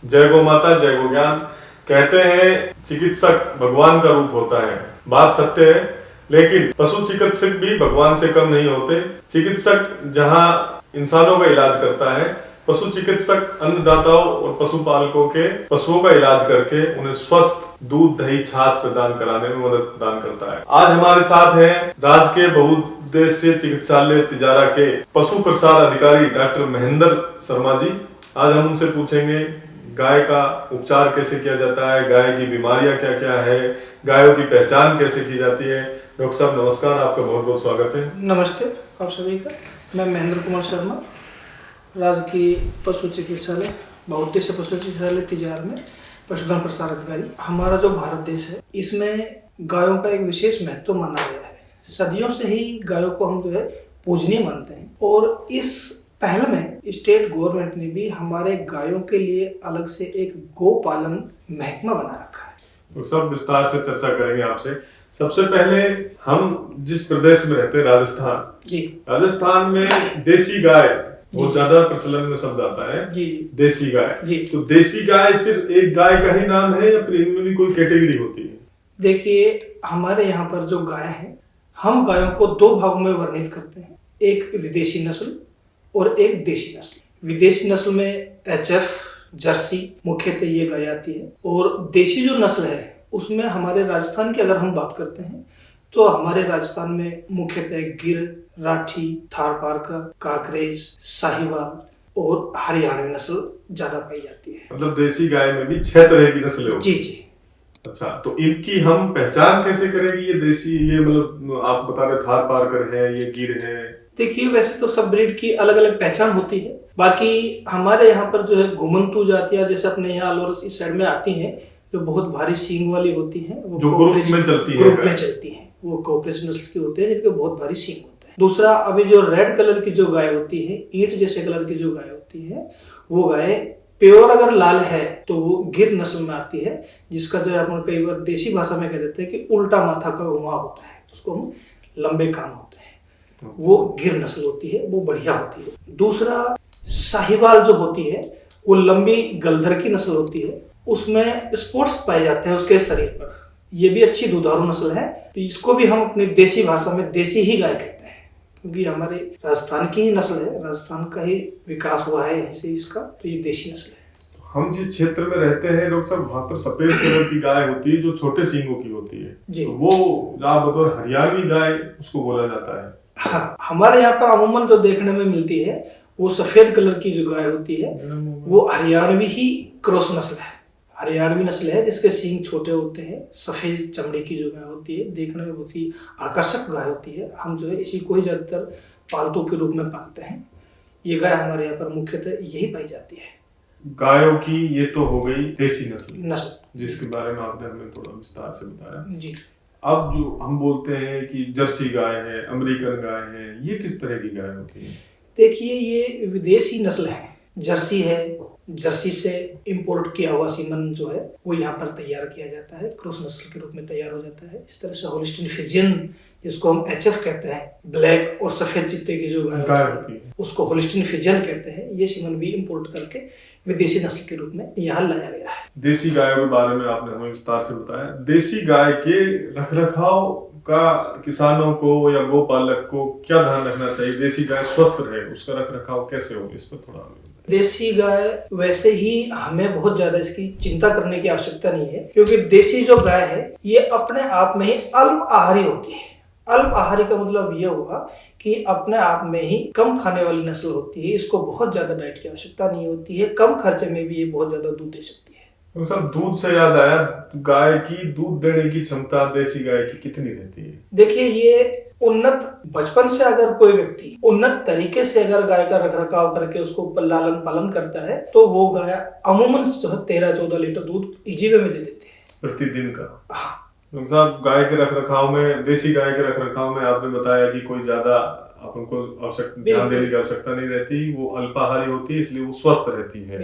जय गौ माता, जय गो ज्ञान। कहते हैं चिकित्सक भगवान का रूप होता है, बात सत्य है। लेकिन पशु चिकित्सक भी भगवान से कम नहीं होते। चिकित्सक जहां इंसानों का इलाज करता है, पशु चिकित्सक अन्नदाताओं और पशुपालकों के पशुओं का इलाज करके उन्हें स्वस्थ दूध, दही, छाछ प्रदान कराने में मदद प्रदान करता है। आज हमारे साथ हैं राज्य के बहुउद्देश्य चिकित्सालय तिजारा के पशु प्रसार अधिकारी डॉक्टर महेंद्र शर्मा जी। आज हम उनसे पूछेंगे गाय का उपचार कैसे किया जाता है, गाय की बीमारियां क्या क्या है, गायों की पहचान कैसे की जाती है। डॉक्टर साहब नमस्कार, आपका बहुत बहुत स्वागत है। नमस्ते आप सभी का। मैं महेंद्र कुमार शर्मा, राजकीय पशु चिकित्सालय बहुउद्देश्य पशु चिकित्सालय तिजारा में पशुधन प्रसार अधिकारी। हमारा जो भारत देश है, इसमें गायों का एक विशेष महत्व माना गया है। सदियों से ही गायों को हम जो है पूजनीय मानते हैं, और इस पहल में स्टेट गवर्नमेंट ने भी हमारे गायों के लिए अलग से एक गौ पालन महकमा बना रखा है। तो सब विस्तार से चर्चा करेंगे आपसे। सबसे पहले हम जिस प्रदेश में रहते हैं, राजस्थान जी, राजस्थान में देसी गाय बहुत ज्यादा प्रचलन में शब्द आता है। जी देसी गाय जी। तो देसी गाय सिर्फ एक गाय का ही नाम है या फिर इनमें भी कोई कैटेगरी होती है? देखिए, हमारे यहाँ पर जो गाय है, हम गायों को दो भागों में वर्णित करते हैं, एक विदेशी नस्ल और एक देशी नस्ल। विदेशी नस्ल में एचएफ, जर्सी मुख्यतः ये गाय आती है, और देशी जो नस्ल है उसमें हमारे राजस्थान की अगर हम बात करते हैं तो हमारे राजस्थान में मुख्यतः गिर, राठी, थारपारकर, काकरेज, साहिवाल और हरियाणवी नस्ल ज्यादा पाई जाती है। मतलब देसी गाय में भी 6 तरह की नस्लें होती जी हैं। जी। अच्छा, तो इनकी हम पहचान कैसे करेंगे? ये देसी, ये मतलब आप बता रहे थारपारकर है, ये गिर है। देखिए, वैसे तो सब ब्रीड की अलग अलग पहचान होती है। बाकी हमारे यहाँ पर जो है घुमंतू जातियां जैसे अपने यहाँ अलवर इस साइड में आती हैं, जो बहुत भारी सींग वाली होती हैं, वो जो ग्रुप में चलती है, ग्रुप में चलती हैं, वो कोपरेज नस्ल की होते हैं, जिनके बहुत भारी सींग होते हैं। दूसरा, अभी जो रेड कलर की जो गाय होती है, ईंट जैसे कलर की जो गाय होती है, वो गाय प्योर अगर लाल है तो वो गिर नस्ल में आती है, जिसका जो है अपन कई बार देसी भाषा में कह देते हैं कि उल्टा माथा का घुमाव होता है, उसको हम लंबे कान होते हैं, वो गिर नस्ल होती है, वो बढ़िया होती है। दूसरा, साहिवाल जो होती है, वो लंबी गलधर की नस्ल होती है, उसमें स्पॉट्स पाए जाते हैं उसके शरीर पर। ये भी अच्छी दुधारू नस्ल है, तो इसको भी हम अपनी देसी भाषा में देसी ही गाय कहते हैं, क्योंकि हमारे राजस्थान की ही नस्ल है, राजस्थान का ही विकास हुआ है यहीं से इसका, तो ये देशी नस्ल है। हम जिस क्षेत्र में रहते हैं डॉक्टर साहब, वहां पर सफेद कलर की गाय होती है जो छोटे सींगों की होती है, तो वो आप बतौर हरियाणवी गाय उसको बोला जाता है। हाँ, हमारे यहाँ पर अमूमन जो देखने में मिलती है वो सफेद कलर की जो गाय होती है, वो हरियाणवी ही क्रॉस नस्ल है, हरियाणवी नस्ल है, जिसके सींग छोटे होते हैं, सफेद चमड़े की जो गाय होती है, देखने में बहुत ही आकर्षक गाय होती है। हम जो है इसी को ही ज्यादातर पालतू के रूप में पालते हैं। ये गाय हमारे यहाँ पर मुख्यतः यही पाई जाती है। गायों की ये तो हो गई देसी नस्ल, जिसके जी। बारे में आपने हमें थोड़ा विस्तार से बताया जी। अब जो हम बोलते हैं कि जर्सी गाय है, अमेरिकन गाय है, ये किस तरह की गाय होती है? देखिए, ये विदेशी नस्ल है, जर्सी है, जर्सी से इंपोर्ट किया हुआ सीमन जो है वो यहाँ पर तैयार किया जाता है, क्रॉस नस्ल के रूप में तैयार हो जाता है। इस तरह से होलिस्टीन फ्रिजियन, जिसको हम एचएफ कहते हैं, ब्लैक और सफेद चित्ते की जो गाय होती है, उसको होलिस्टीन फ्रिजियन कहते हैं। ये सीमन भी इंपोर्ट करके विदेशी नस्ल के रूप में यहाँ लाया गया है। देसी गायों के बारे में आपने हमें विस्तार से बताया। देसी गाय के रखरखाव का किसानों को या गोपालक को क्या ध्यान रखना चाहिए? देसी गाय स्वस्थ रहे, उसका रखरखाव कैसे हो, इस पर थोड़ा। देसी गाय वैसे ही हमें बहुत ज्यादा इसकी चिंता करने की आवश्यकता नहीं है, क्योंकि देसी जो गाय है ये अपने आप में ही अल्प आहारी होती है। अल्प आहारी का मतलब यह हुआ कि अपने आप में ही कम खाने वाली नस्ल होती है, इसको बहुत ज्यादा डाइट की आवश्यकता नहीं होती है, कम खर्चे में भी ये बहुत ज्यादा दूध दे सकती है। तो सर, दूध से याद आया, गाय की दूध देने की क्षमता देसी गाय की कितनी रहती है? देखिए, ये उन्नत बचपन से अगर कोई व्यक्ति उन्नत तरीके से अगर गाय का रखरखाव करके उसको लालन पालन करता है, तो वो गाय अमूमन जो है 13-14 लीटर दूध इजी वे में दे देती है प्रतिदिन का। हाँ। साहब, गाय के रखरखाव में, देसी गाय के रखरखाव में आपने बताया कि कोई ज्यादा अपन को ध्यान देने की आवश्यकता नहीं रहती, वो अल्पाहारी होती है, इसलिए वो स्वस्थ रहती है।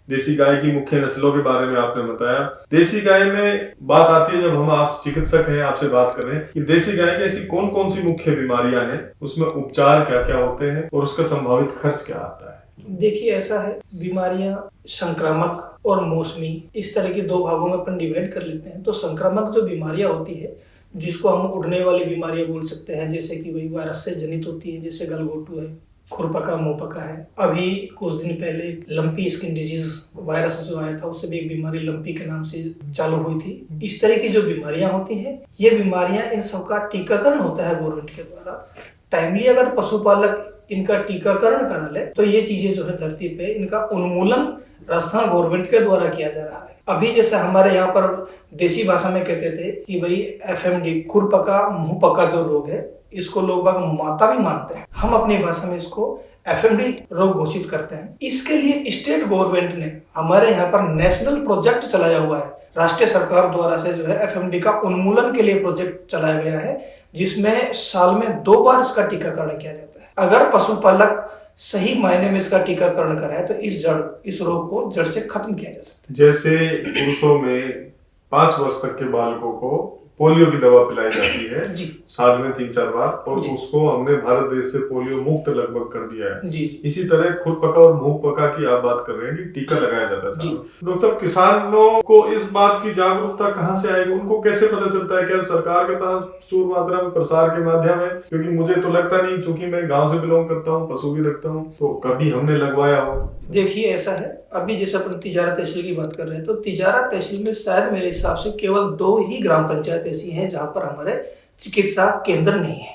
देसी गाय की मुख्य नस्लों के बारे में आपने बताया। देसी गाय में बात आती है, जब हम आप चिकित्सक हैं आपसे बात कर रहे हैं कि देसी गाय की ऐसी कौन कौन सी मुख्य बीमारियां हैं, उसमें उपचार क्या क्या होते हैं और उसका संभावित खर्च क्या आता है। देखिए ऐसा है, बीमारियां संक्रामक और मौसमी इस तरह की दो भागों में अपन डिवाइड कर लेते हैं। तो संक्रामक जो बीमारियां होती है, जिसको हम उड़ने वाली बीमारियां बोल सकते हैं, जैसे कि वही वायरस से जनित होती है, जैसे गलघोटू है, खुरपका, मुंहपका है। अभी कुछ दिन पहले लंपी स्किन डिजीज वायरस जो आया था, उससे भी एक बीमारी लंपी के नाम से चालू हुई थी। इस तरह की जो बीमारियां होती हैं, ये बीमारियां, इन सबका टीकाकरण होता है गवर्नमेंट के द्वारा। टाइमली अगर पशुपालक इनका टीकाकरण करा ले तो ये चीजें जो है धरती पे इनका उन्मूलन राजस्थान गवर्नमेंट के द्वारा किया जा रहा है। अभी जैसे हमारे यहाँ पर देसी भाषा में कहते थे कि भाई FMD, खुरपका मुंहपका जो रोग है, इसको लोग बाग माता भी मानते हैं। हम अपनी भाषा में इसको FMD रोग घोषित करते हैं। इसके लिए स्टेट गवर्नमेंट ने हमारे यहाँ पर नेशनल प्रोजेक्ट चलाया हुआ है। राष्ट्रीय सरकार द्वारा से जो है FMD का उन्मूलन के लिए प्रोजेक्ट चलाया गया है, जिसमें साल में 2 बार इसका टीकाकरण किया जाता है। अगर पशुपालक सही मायने में इसका टीकाकरण कराए तो इस रोग को जड़ से खत्म किया जा सकता है। जैसे पुरुषों में 5 वर्ष तक के बालकों को पोलियो की दवा पिलाई जाती है जी, साल में 3-4 बार, और जी, उसको हमने भारत देश से पोलियो मुक्त लगभग कर दिया है। जी, इसी तरह खुरपका और मुंहपका की आप बात कर रहे हैं कि टीका लगाया जाता है साल में। डॉक्टर साहब, किसानों को इस बात की जागरूकता कहाँ से आएगी, उनको कैसे पता चलता है? क्या सरकार के पास प्रचुर मात्रा में प्रसार के माध्यम है? क्योंकि मुझे तो लगता नहीं, क्योंकि मैं गाँव से बिलोंग करता हूँ, पशु भी रखता हूँ, तो कभी हमने लगवाया हो। देखिए ऐसा है, अभी जैसे अपन तिजारा तहसील की बात कर रहे हैं, तो तिजारा तहसील में शायद मेरे हिसाब से केवल 2 ही ग्राम पंचायत ऐसी हैं जहां पर हमारे चिकित्सा केंद्र नहीं है।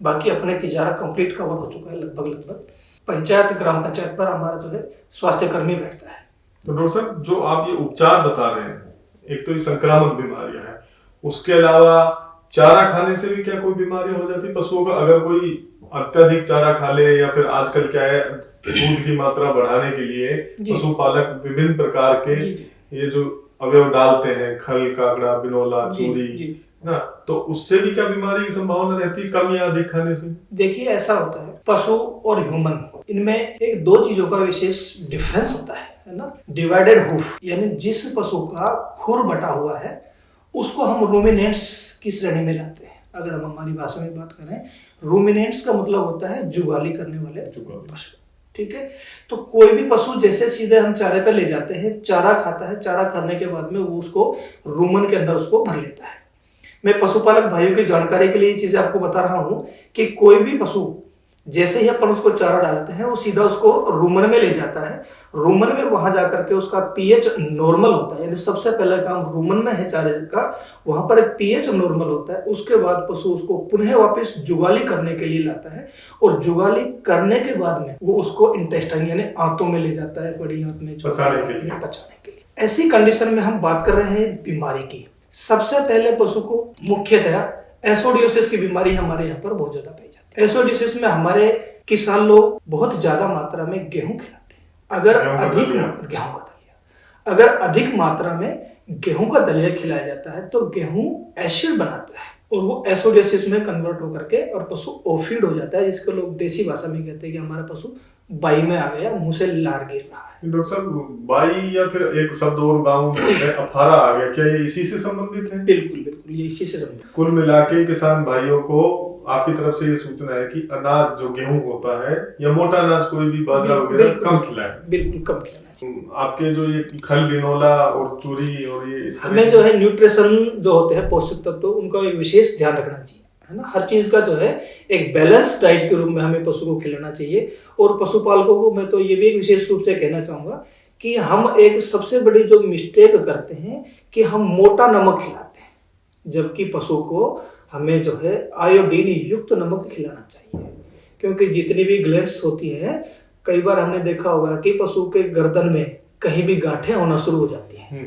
बाकी अपने तिजारा कंप्लीट कवर हो चुका है लगभग। पंचायत, ग्राम पंचायत पर हमारा जो है स्वास्थ्य कर्मी बैठता है। तो डॉक्टर साहब, जो आप ये उपचार बता रहे हैं, एक तो ये संक्रामक बीमारियां हैं, उसके अलावा चारा खाने से भी क्या कोई बीमारी हो जाती है पशुओं का? अगर कोई अत्यधिक चारा खा ले, या फिर आजकल क्या है, दूध की मात्रा बढ़ाने के लिए पशुपालक विभिन्न प्रकार के ये जो अवयव डालते हैं, खल, काकड़ा, बिनोला, चूरी ना, तो उससे भी क्या बीमारी की संभावना रहती है कम या अधिक खाने से? देखिए ऐसा होता है, पशु और ह्यूमन, इनमें एक 2 चीजों का विशेष डिफरेंस होता है ना। डिवाइडेड हूफ, यानी जिस पशु का खुर बटा हुआ है उसको हम रूमिनेंट्स की श्रेणी में लाते हैं। अगर हम हमारी भाषा में बात करें, रूमिनेंट्स का मतलब होता है जुगाली करने वाले पशु। ठीक है, तो कोई भी पशु जैसे सीधे हम चारे पे ले जाते हैं, चारा खाता है, चारा करने के बाद में वो उसको रूमन के अंदर उसको भर लेता है। मैं पशुपालक भाइयों की जानकारी के लिए ये चीजें आपको बता रहा हूं कि कोई भी पशु जैसे ही अपन उसको चारा डालते हैं, वो सीधा उसको रूमन में ले जाता है। रूमन में वहां जाकर के उसका pH नॉर्मल होता है, यानी सबसे पहला काम रूमन में है चारे का, वहां पर pH नॉर्मल होता है। उसके बाद पशु उसको पुनः वापस जुगाली करने के लिए लाता है, और जुगाली करने के बाद में वो उसको इंटेस्टाइन यानी आंतों में ले जाता है, बड़ी आंत में पचाने के लिए। ऐसी कंडीशन में हम बात कर रहे हैं बीमारी की। सबसे पहले पशु को मुख्यतः एसोडियोसिस की बीमारी हमारे यहाँ पर बहुत ज्यादा पाई जाती है। एसोडियोसिस में हमारे किसान लोग बहुत ज्यादा मात्रा में गेहूं खिलाते हैं। अगर अधिक मात्रा में गेहूं का दलिया खिलाया जाता है तो गेहूं एसिड बनाता है, और वो एसोडियोसिस में कन्वर्ट होकर के और पशु ओफीड हो जाता है, जिसको लोग देसी भाषा में कहते हैं कि हमारा पशु बाई में आ गया, मुंह से लार गिर रहा है। डॉक्टर साहब, बाई या फिर एक शब्द और गाँव में अफारा आ गया, क्या ये इसी से संबंधित है? बिल्कुल, ये इसी से संबंधित। कुल मिला के किसान भाइयों को आपकी तरफ से ये सूचना है कि अनाज जो गेहूं होता है या मोटा अनाज कोई भी बाजरा वगैरह कम खिलाएं। बिल्कुल कम खिलाना। आपके जो ये खल, बिनोला और चूरी और ये हमें जो है न्यूट्रिशन जो होते हैं, पौष्टिक तत्व, उनका एक विशेष ध्यान रखना चाहिए, है ना। हर चीज का जो है एक बैलेंस डाइट के रूप में हमें पशु को खिलाना चाहिए। और पशुपालकों को मैं तो ये भी एक विशेष रूप से कहना चाहूंगा कि हम एक सबसे बड़ी जो मिस्टेक करते हैं कि हम मोटा नमक खिलाते हैं, जबकि पशु को हमें जो है आयोडीन युक्त नमक खिलाना चाहिए। क्योंकि जितनी भी ग्लैंड्स होती हैं, कई बार हमने देखा होगा कि पशु के गर्दन में कहीं भी गांठें होना शुरू हो जाती हैं।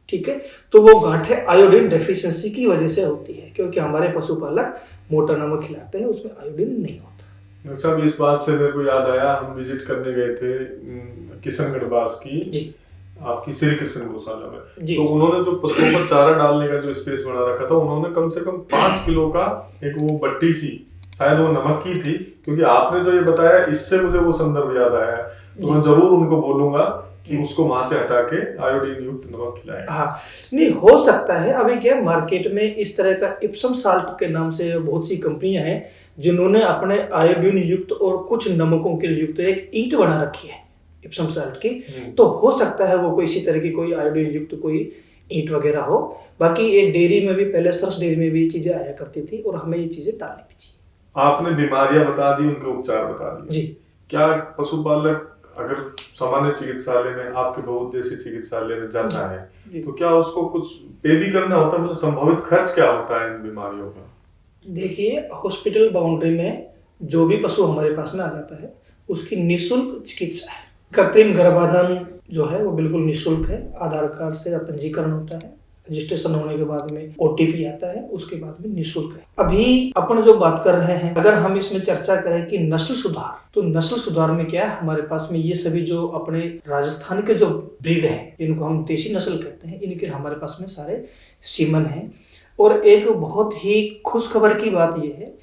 ठीक है, तो वो गांठें आयोडीन डेफिशिएंसी की वजह से होती है, क्योंकि हमारे पशुपालक मोटा नमक खिलाते हैं, उसमें आयोडीन नहीं होता। साहब, इस बात से मेरे को याद आया, हम विजिट करने गए थे किशनगढ़ बास की आपकी श्री कृष्ण गौशाला में, तो उन्होंने जो पशुओं पर चारा डालने का जो स्पेस बना रखा था, उन्होंने कम से कम 5 किलो का एक वो बट्टी सी, शायद वो नमक की थी, क्योंकि आपने जो ये बताया इससे मुझे वो संदर्भ याद आया। तो मैं जरूर उनको बोलूंगा कि उसको वहां से हटा के आयोडीन युक्त नमक खिलाएं। हाँ, नहीं हो सकता है। अभी क्या मार्केट में इस तरह का इप्सम साल्ट के नाम से बहुत सी कंपनियां हैं जिन्होंने अपने आयोडीन युक्त और कुछ नमकों के युक्त एक ईंट बना रखी है इप्सम साल्ट की। तो हो सकता है वो कोई इसी तरह की कोई आयोडीन युक्त कोई ईंट वगैरह हो। बाकी ये डेयरी में भी पहले सरस डेयरी में भी ये चीजें आया करती थी और हमें ये चीजें डालनी भी चाहिए। आपने बीमारियां बता दी, उनके उपचार बता दिए। जी, क्या पशुपालक अगर सामान्य चिकित्सालय में, आपके बहुउद्देशीय चिकित्सालय में जाता है तो क्या उसको कुछ पे भी करना होता है? मतलब संभावित खर्च क्या होता है इन बीमारियों का? देखिए, हॉस्पिटल बाउंड्री में जो भी पशु हमारे पास में आ जाता है उसकी निःशुल्क चिकित्सा है। कृत्रिम गर्भाधान जो है वो बिल्कुल निःशुल्क है। आधार कार्ड से पंजीकरण होता है, रजिस्ट्रेशन होने के बाद में ओटीपी आता है, उसके बाद में निःशुल्क है। अभी अपन जो बात कर रहे हैं, अगर हम इसमें चर्चा करें कि नस्ल सुधार, तो नस्ल सुधार में क्या है, हमारे पास में ये सभी जो अपने राजस्थान के जो ब्रीड हैं, इनको हम देसी नस्ल कहते हैं, इनके हमारे पास में सारे सीमन हैं। और एक बहुत ही खुशखबर की बात यह है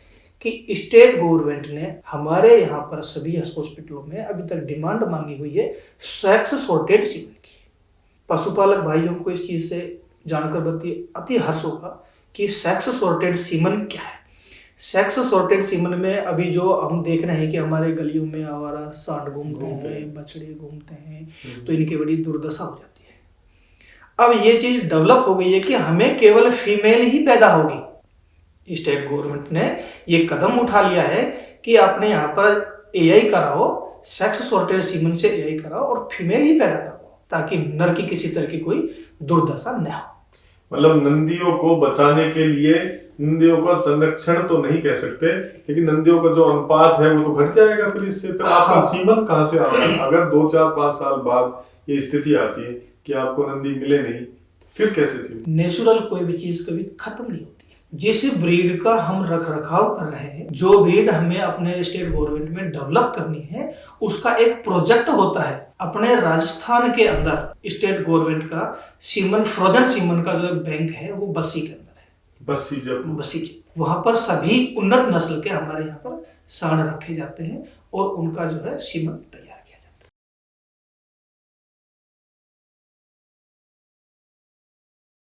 कि स्टेट गवर्नमेंट ने हमारे यहाँ पर सभी हॉस्पिटलों में अभी तक डिमांड मांगी हुई है सेक्स सॉर्टेड सीमन की। पशुपालक भाइयों को इस चीज से जानकर अति हर्ष होगा कि सेक्स सॉर्टेड सीमन क्या है। सेक्स सॉर्टेड सीमन में अभी जो हम देख रहे हैं कि हमारे गलियों में आवारा सांड घूमते हैं, बछड़े घूमते हैं, तो इनकी बड़ी दुर्दशा हो जाती है। अब ये चीज डेवलप हो गई है कि हमें केवल फीमेल ही पैदा होगी। स्टेट गवर्नमेंट ने ये कदम उठा लिया है कि आपने यहाँ पर एआई कराओ, सेक्स सॉर्टेड सीमन से एआई कराओ और फीमेल ही पैदा करो, ताकि नर की किसी तरह की कोई दुर्दशा न हो। मतलब नंदियों को बचाने के लिए, नंदियों का संरक्षण तो नहीं कह सकते, लेकिन नंदियों का जो अनुपात है वो तो घट जाएगा। फिर इससे फिर आपका सीमन कहाँ से आएगा? अगर 2, 4, 5 साल बाद ये स्थिति आती है कि आपको नंदी मिले नहीं, तो फिर कैसे सीमन? नेचुरल कोई भी चीज कभी खत्म नहीं होती। जिस ब्रीड का हम रख रखाव कर रहे हैं, जो ब्रीड हमें अपने स्टेट गवर्नमेंट में डेवलप करनी है, उसका एक प्रोजेक्ट होता है। अपने राजस्थान के अंदर स्टेट गवर्नमेंट का सीमन, फ्रोजन सीमन का जो बैंक है वो बस्सी के अंदर है। बस्सी वहां पर सभी उन्नत नस्ल के हमारे यहाँ पर सांड रखे जाते हैं और उनका जो है सीमन तैयार